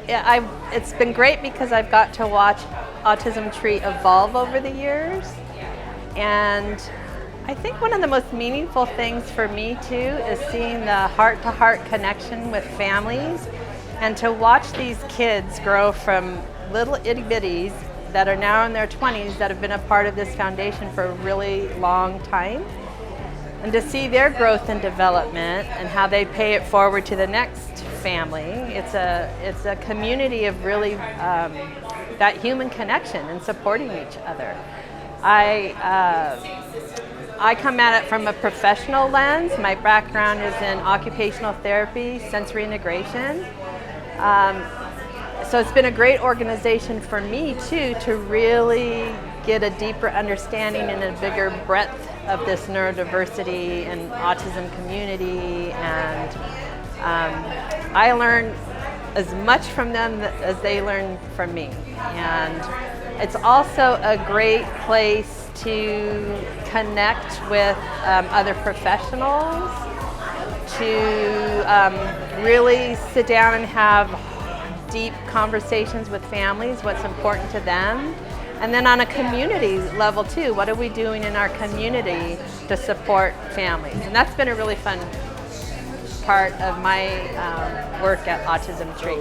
It's been great because I've got to watch Autism Tree evolve over the years. And I think one of the most meaningful things for me too is seeing the heart-to-heart connection with families, and to watch these kids grow from little itty-bitties that are now in their 20s that have been a part of this foundation for a really long time, and to see their growth and development and how they pay it forward to the next family. It's a community of really that human connection and supporting each other. I come at it from a professional lens. My background is in occupational therapy, sensory integration. So it's been a great organization for me too to really get a deeper understanding and a bigger breadth of this neurodiversity and autism community, and I learn as much from them as they learn from me. And it's also a great place to connect with other professionals, to really sit down and have deep conversations with families, what's important to them. And then on a community level too, what are we doing in our community to support families? And that's been a really fun part of my work at Autism Tree.